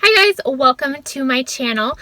Hi guys, welcome to my channel.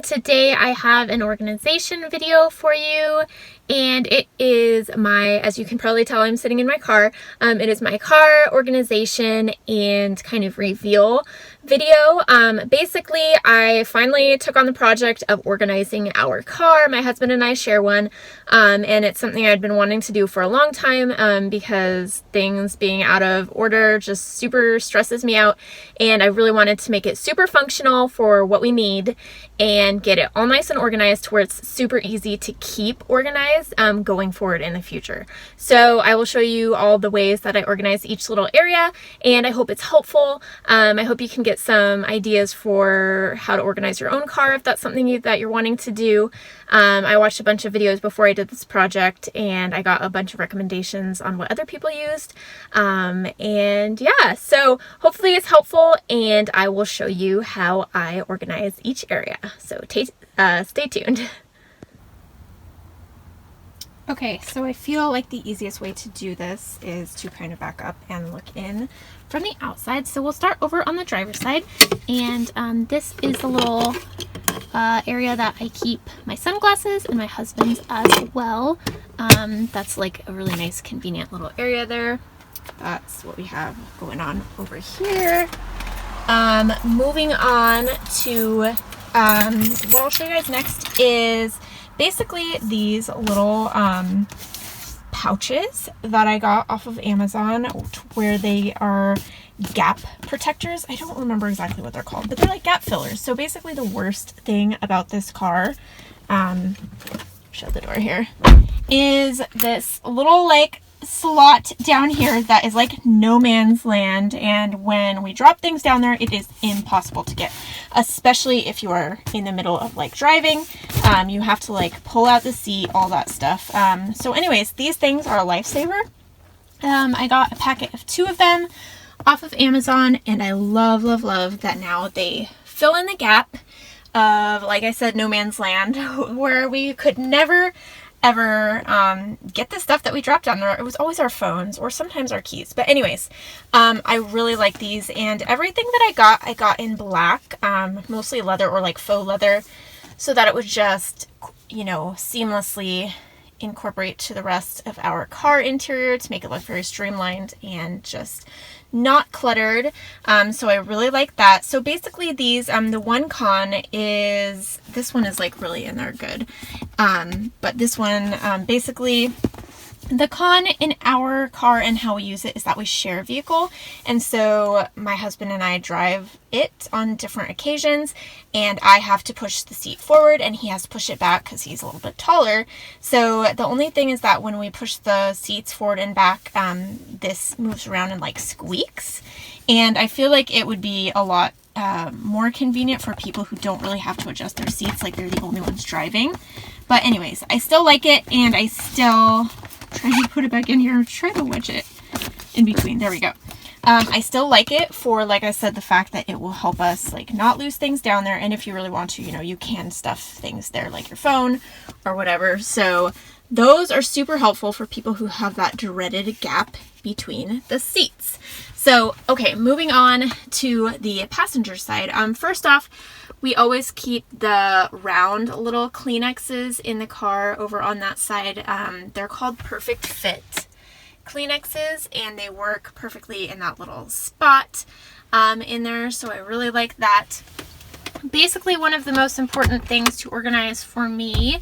Today I have an organization video for you, and it is as you can probably tell, I'm sitting in my car. It is my car organization and kind of reveal video. Basically, I finally took on the project of organizing our car. My husband and I share one, and it's something I'd been wanting to do for a long time because things being out of order just super stresses me out, and I really wanted to make it super functional for what we need and get it all nice and organized to where it's super easy to keep organized going forward in the future. So I will show you all the ways that I organize each little area, and I hope it's helpful. I hope you can get some ideas for how to organize your own car if that's something that you're wanting to do. I watched a bunch of videos before I did this project, and I got a bunch of recommendations on what other people used. And yeah, so hopefully it's helpful, and I will show you how I organize each area. So stay tuned. Okay, so I feel like the easiest way to do this is to kind of back up and look in from the outside. So we'll start over on the driver's side, and this is the little area that I keep my sunglasses and my husband's as well. That's like a really nice, convenient little area there. That's what we have going on over here. Moving on to what I'll show you guys next is basically these little pouches that I got off of Amazon, where they are gap protectors. I don't remember exactly what they're called, but they're like gap fillers. So basically the worst thing about this car, shut the door here, is this little like slot down here that is like no man's land, and when we drop things down there it is impossible to get, especially if you are in the middle of like driving. You have to like pull out the seat, all that stuff. So anyways, these things are a lifesaver. I got a packet of 2 of them off of Amazon, and I love that now they fill in the gap of, like I said, no man's land, where we could never ever get the stuff that we dropped down there. It was always our phones or sometimes our keys. But anyways, I really like these, and everything that I got in black, mostly leather or like faux leather, so that it would just, you know, seamlessly incorporate to the rest of our car interior to make it look very streamlined and just not cluttered. So I really like that. So basically these, the one con is, this one is like really in there good. But this one, basically the con in our car and how we use it is that we share a vehicle. And so my husband and I drive it on different occasions, and I have to push the seat forward and he has to push it back because he's a little bit taller. So the only thing is that when we push the seats forward and back, this moves around and like squeaks. And I feel like it would be a lot more convenient for people who don't really have to adjust their seats, like they're the only ones driving. But anyways, I still like it, and I still trying to put it back in here, try to wedge it in between. There we go. I still like it for, like I said, the fact that it will help us like not lose things down there, and if you really want to, you know, you can stuff things there like your phone or whatever. So those are super helpful for people who have that dreaded gap between the seats. So okay, moving on to the passenger side. First off, we always keep the round little Kleenexes in the car over on that side. They're called Perfect Fit Kleenexes, and they work perfectly in that little spot in there. So I really like that. Basically, one of the most important things to organize for me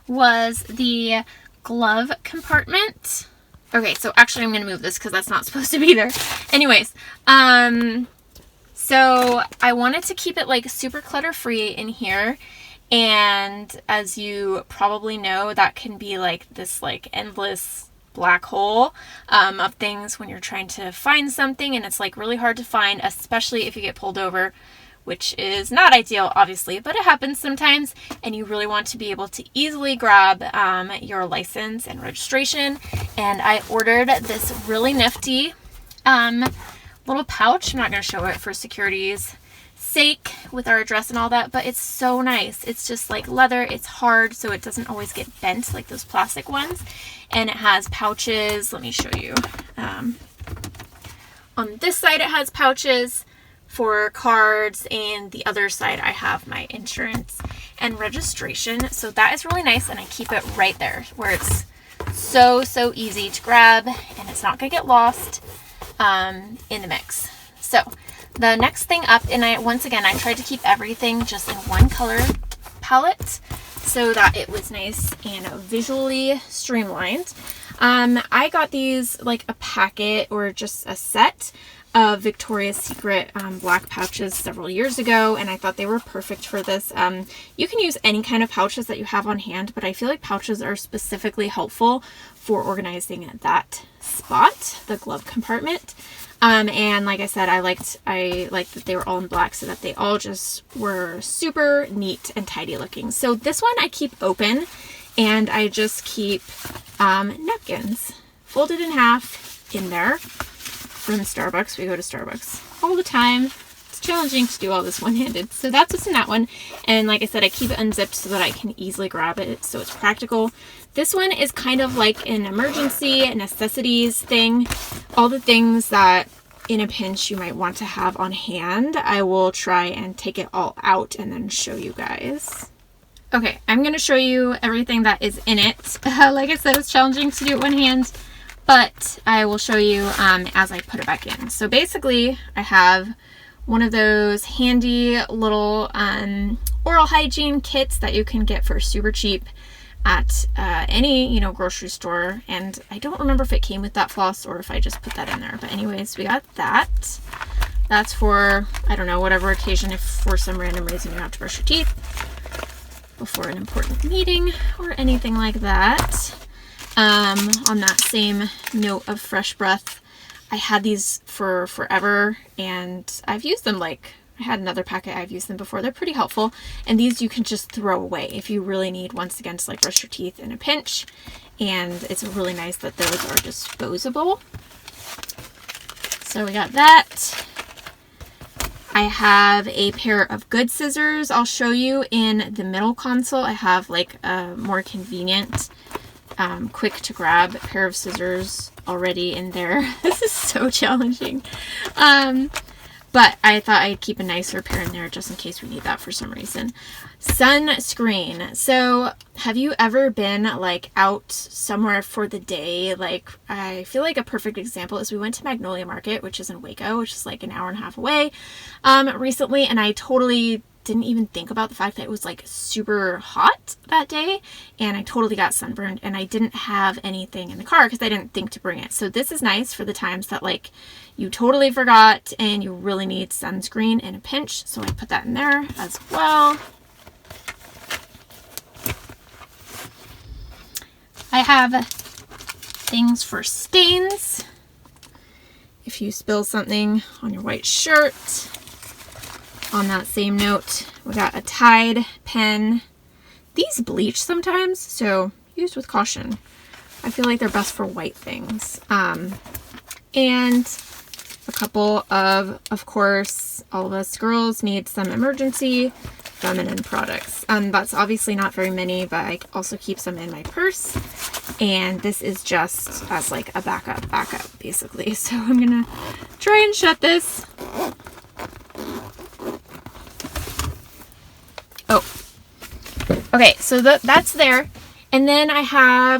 was the glove compartment. Okay, so actually I'm going to move this because that's not supposed to be there. Anyways, so I wanted to keep it like super clutter free in here, and as you probably know, that can be like this like endless black hole of things when you're trying to find something, and it's like really hard to find, especially if you get pulled over, which is not ideal obviously, but it happens sometimes, and you really want to be able to easily grab your license and registration. And I ordered this really nifty little pouch. I'm not going to show it for security's sake with our address and all that, but it's so nice. It's just like leather. It's hard, so it doesn't always get bent like those plastic ones. And it has pouches. Let me show you. On this side it has pouches for cards, and the other side I have my insurance and registration. So that is really nice, and I keep it right there where it's so easy to grab, and it's not gonna get lost in the mix. So the next thing up, and once again I tried to keep everything just in one color palette so that it was nice and visually streamlined. I got these like a packet or just a set of Victoria's Secret black pouches several years ago, and I thought they were perfect for this. You can use any kind of pouches that you have on hand, but I feel like pouches are specifically helpful for organizing that spot, the glove compartment. And like I said, I liked that they were all in black so that they all just were super neat and tidy looking. So this one I keep open, and I just keep napkins folded in half in there. From Starbucks. We go to Starbucks all the time. It's challenging to do all this one-handed. So that's what's in that one. And like I said, I keep it unzipped so that I can easily grab it, so it's practical. This one is kind of like an emergency necessities thing. All the things that in a pinch you might want to have on hand, I will try and take it all out and then show you guys. Okay, I'm going to show you everything that is in it. Like I said, it's challenging to do it one hand, but I will show you as I put it back in. So basically, I have one of those handy little oral hygiene kits that you can get for super cheap at any, grocery store. And I don't remember if it came with that floss or if I just put that in there. But anyways, we got that. That's for, I don't know, whatever occasion, if for some random reason you have to brush your teeth before an important meeting or anything like that. On that same note of fresh breath, I had these for forever, and I've used them I had another packet, I've used them before. They're pretty helpful, and these you can just throw away if you really need, once again, to brush your teeth in a pinch, and it's really nice that those are disposable. So we got that. I have a pair of good scissors. I'll show you in the middle console. I have a more convenient quick to grab pair of scissors already in there. This is so challenging. But I thought I'd keep a nicer pair in there just in case we need that for some reason. Sunscreen. So have you ever been out somewhere for the day? I feel like a perfect example is we went to Magnolia Market, which is in Waco, which is an hour and a half away, recently, and I totally didn't even think about the fact that it was super hot that day, and I totally got sunburned, and I didn't have anything in the car because I didn't think to bring it. So this is nice for the times that you totally forgot and you really need sunscreen in a pinch. So I put that in there as well. I have things for stains. If you spill something on your white shirt. On that same note, we got a Tide pen. These bleach sometimes, so use with caution. I feel like they're best for white things. And a couple of course, all of us girls need some emergency feminine products. That's obviously not very many, but I also keep some in my purse. And this is just as a backup, basically. So I'm gonna try and shut this. Oh, okay, so that's there. And then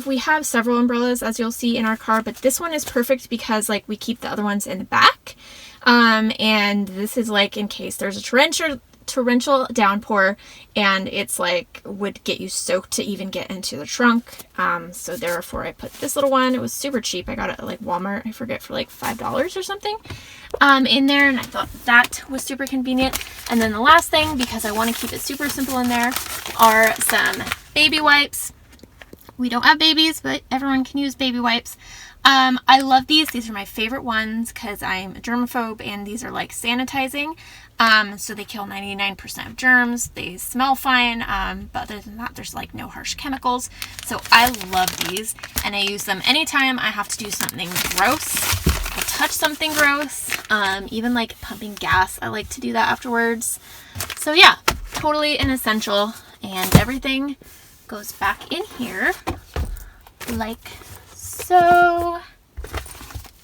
we have several umbrellas, as you'll see in our car, but this one is perfect because we keep the other ones in the back. And this is in case there's a torrential downpour, and it's would get you soaked to even get into the trunk. So therefore I put this little one. It was super cheap. I got it at Walmart, I forget, for $5 or something, in there, and I thought that was super convenient. And then the last thing, because I want to keep it super simple in there, are some baby wipes. We don't have babies, but everyone can use baby wipes. I love these. These are my favorite ones because I'm a germaphobe, and these are sanitizing. So they kill 99% of germs. They smell fine, but other than that, there's no harsh chemicals. So I love these, and I use them anytime I have to do something gross or touch something gross. Even pumping gas, I like to do that afterwards. So yeah, totally an essential, and everything goes back in here like so,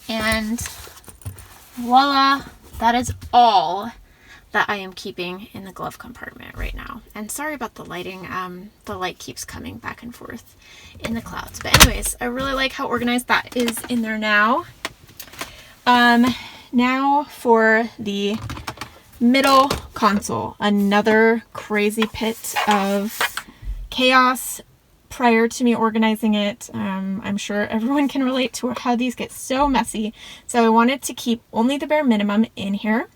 and voila, that is all that I am keeping in the glove compartment right now. And sorry about the lighting. The light keeps coming back and forth in the clouds. But anyways, I really like how organized that is in there now. Now for the middle console, another crazy pit of chaos prior to me organizing it. I'm sure everyone can relate to how these get so messy. So I wanted to keep only the bare minimum in here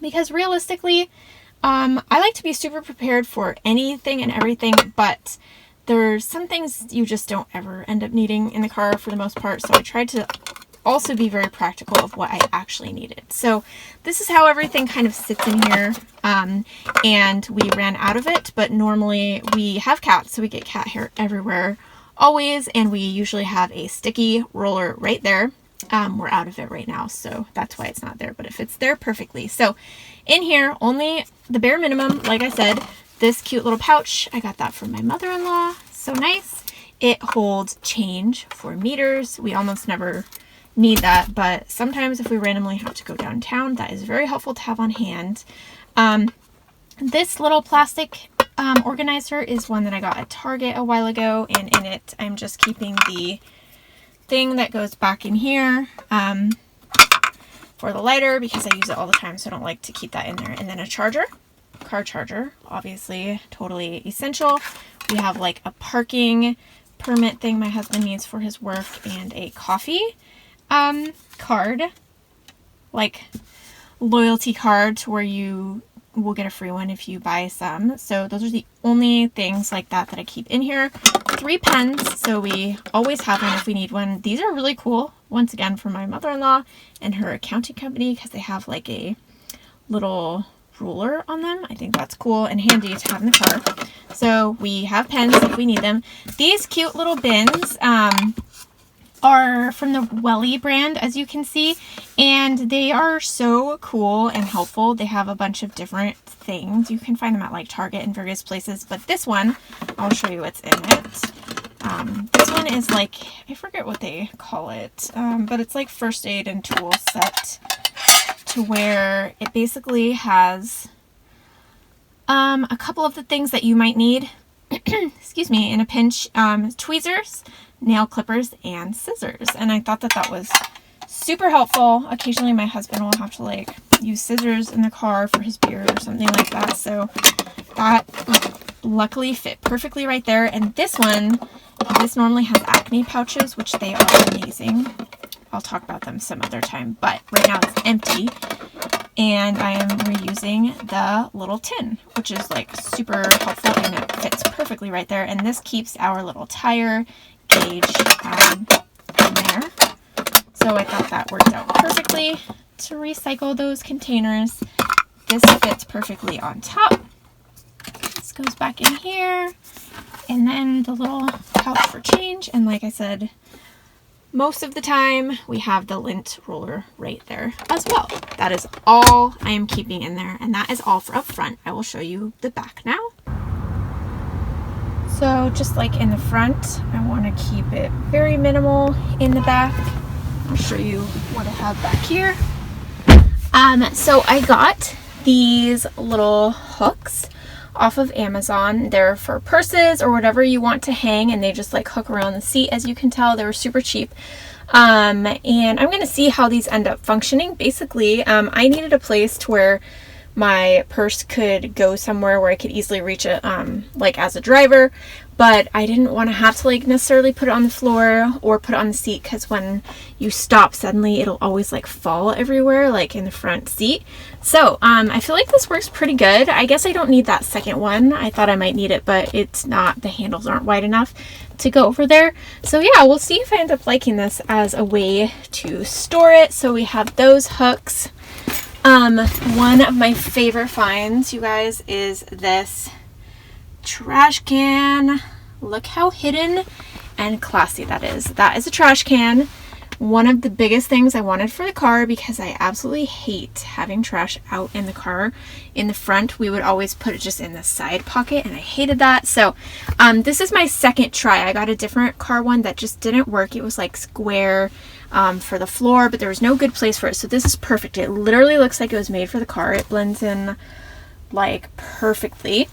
because realistically, I like to be super prepared for anything and everything, but there's some things you just don't ever end up needing in the car for the most part. So I tried to also be very practical of what I actually needed. So this is how everything kind of sits in here. And we ran out of it, but normally we have cats, so we get cat hair everywhere always. And we usually have a sticky roller right there. We're out of it right now, so that's why it's not there, but it fits there perfectly. So in here, only the bare minimum, like I said, this cute little pouch. I got that from my mother-in-law. So nice. It holds change for meters. We almost never need that, but sometimes if we randomly have to go downtown, that is very helpful to have on hand. This little plastic organizer is one that I got at Target a while ago, and in it I'm just keeping the thing that goes back in here for the lighter because I use it all the time, so I don't like to keep that in there. And then a charger, car charger, obviously totally essential. We have like a parking permit thing my husband needs for his work, and a coffee card, like loyalty card to where you will get a free one if you buy some. So those are the only things like that I keep in here. 3 pens, so we always have one if we need one. These are really cool, once again, for my mother-in-law and her accounting company, because they have like a little ruler on them. I think that's cool and handy to have in the car. So we have pens if we need them. These cute little bins are from the Welly brand, as you can see, and they are so cool and helpful. They have a bunch of different things. You can find them at like Target and various places, but this one, I'll show you what's in it. This one is like, I forget what they call it, but it's like first aid and tool set, to where it basically has a couple of the things that you might need excuse me, in a pinch, tweezers, nail clippers, and scissors. And I thought that that was super helpful. Occasionally my husband will have to like use scissors in the car for his beard or something like that. So that luckily fit perfectly right there. And this one, this normally has acne pouches, which they are amazing. I'll talk about them some other time, but right now it's empty. And I am reusing the little tin, which is like super helpful, and it fits perfectly right there. And this keeps our little tire gauge in there. So I thought that worked out perfectly to recycle those containers. This fits perfectly on top. This goes back in here. And then the little pouch for change. And like I said, most of the time we have the lint roller right there as well. That is all I am keeping in there, and that is all for up front. I will show you the back now. So just like in the front, I want to keep it very minimal in the back. I'll show you what I have back here. So I got these little hooks off of Amazon. They're for purses or whatever you want to hang, and they just like hook around the seat. As you can tell, they were super cheap. And I'm going to see how these end up functioning. Basically, I needed a place to where my purse could go somewhere where I could easily reach it, like as a driver, but I didn't want to have to like necessarily put it on the floor or put it on the seat, because when you stop suddenly it'll always like fall everywhere, like in the front seat. So I feel like this works pretty good. I guess I don't need that second one. I thought I might need it, but it's not, the handles aren't wide enough to go over there. So yeah, we'll see if I end up liking this as a way to store it. So we have those hooks. One of my favorite finds, you guys, is this trash can. Look how hidden and classy that is. That is a trash can. One of the biggest things I wanted for the car, because I absolutely hate having trash out in the car. In the front, we would always put it just in the side pocket, and I hated that. So this is my second try. I got a different car one that just didn't work. It was like square. for the floor, but there was no good place for it. So this is perfect. It literally looks like it was made for the car. It blends in like perfectly.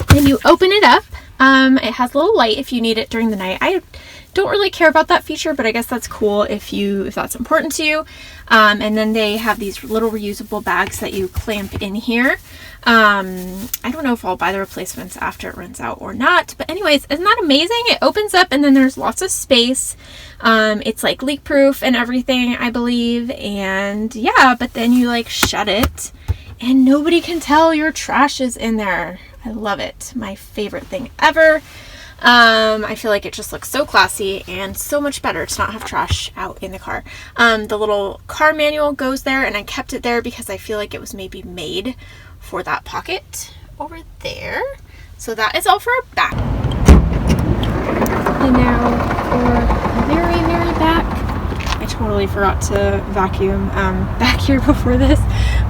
Then you open it up. It has a little light if you need it during the night. I don't really care about that feature, but I guess that's cool if that's important to you. And then they have these little reusable bags that you clamp in here. I don't know if I'll buy the replacements after it runs out or not, but anyways, isn't that amazing? It opens up and then there's lots of space. It's like leak proof and everything, I believe. And yeah, but then you like shut it and nobody can tell your trash is in there. I love it. My favorite thing ever. I feel like it just looks so classy and so much better to not have trash out in the car. The little car manual goes there, and I kept it there because I feel like it was maybe made for that pocket over there. So that is all for our back. And now for the very, very back. I totally forgot to vacuum back here before this,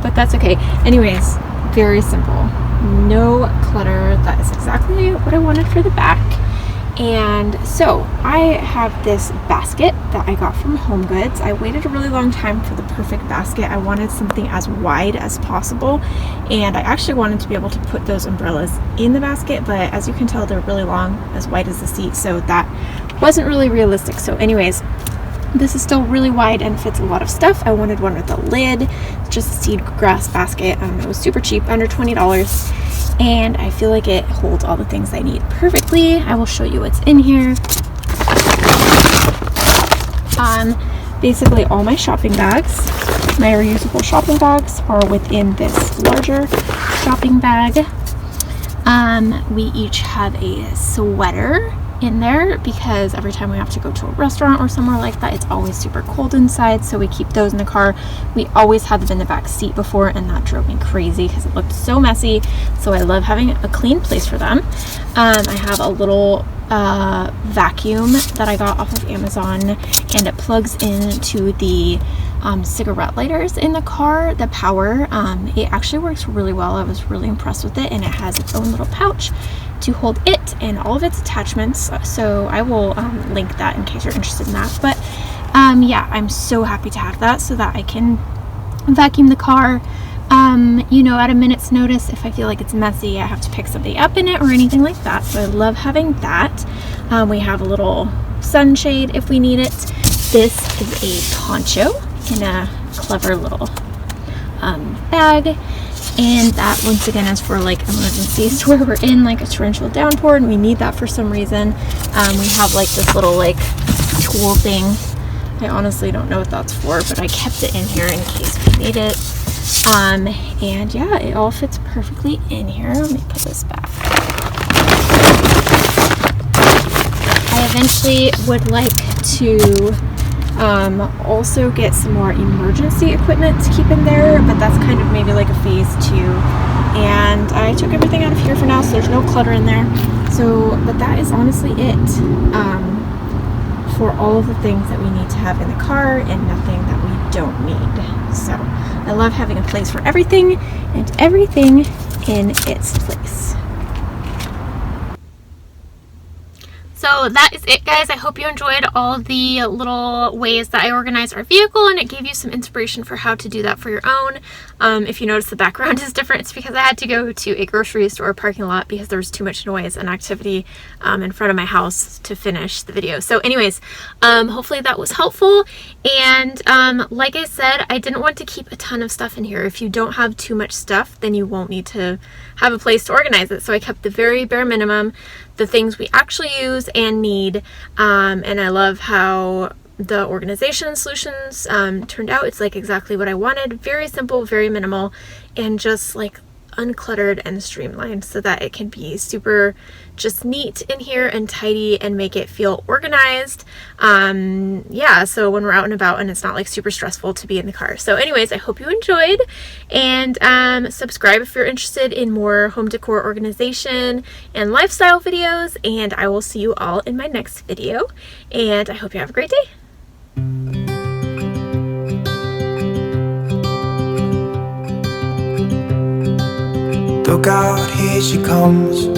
but that's okay. Anyways, very simple. No clutter. That is exactly what I wanted for the back. And so I have this basket that I got from Homegoods. I waited a really long time for the perfect basket. I wanted something as wide as possible, and I actually wanted to be able to put those umbrellas in the basket, but as you can tell, they're really long, as wide as the seat, so that wasn't really realistic. So anyways, this is still really wide and fits a lot of stuff. I wanted one with a lid, just a seed grass basket. It was super cheap, under $20, and I feel like it holds all the things I need perfectly. I will show you what's in here. Basically all my shopping bags, my reusable shopping bags, are within this larger shopping bag. We each have a sweater in there because every time we have to go to a restaurant or somewhere like that, it's always super cold inside, so we keep those in the car. We always had them in the back seat before, and that drove me crazy because it looked so messy, so I love having a clean place for them. I have a little vacuum that I got off of Amazon, and it plugs into the cigarette lighters in the car, the power. It actually works really well. I was really impressed with it, and it has its own little pouch to hold it and all of its attachments, so I will link that in case you're interested in that. But yeah, I'm so happy to have that so that I can vacuum the car, you know, at a minute's notice. If I feel like it's messy, I have to pick something up in it or anything like that, so I love having that. We have a little sunshade if we need it. This is a poncho in a clever little bag, and that once again is for like emergencies where we're in like a torrential downpour and we need that for some reason. We have like this little like tool thing. I honestly don't know what that's for, but I kept it in here in case we need it. And yeah, it all fits perfectly in here. Let me put this back. I eventually would like to also get some more emergency equipment to keep in there, but that's kind of maybe like a phase 2. And I took everything out of here for now, so there's no clutter in there. So, but that is honestly it for all of the things that we need to have in the car and nothing that we don't need. So I love having a place for everything and everything in its place. So that is it, guys. I hope you enjoyed all the little ways that I organized our vehicle, and it gave you some inspiration for how to do that for your own. If you notice the background is different, it's because I had to go to a grocery store parking lot because there was too much noise and activity in front of my house to finish the video. So anyways, hopefully that was helpful. And like I said, I didn't want to keep a ton of stuff in here. If you don't have too much stuff, then you won't need to have a place to organize it. So I kept the very bare minimum, the things we actually use and need. And I love how the organization solutions turned out. It's like exactly what I wanted. Very simple, very minimal, and just like uncluttered and streamlined so that it can be super just neat in here and tidy and make it feel organized. Yeah, so when we're out and about and it's not like super stressful to be in the car. So anyways, I hope you enjoyed, and subscribe if you're interested in more home decor organization and lifestyle videos, and I will see you all in my next video, and I hope you have a great day. Look out, here she comes, the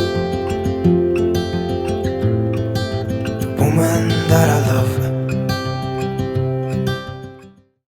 woman that I love.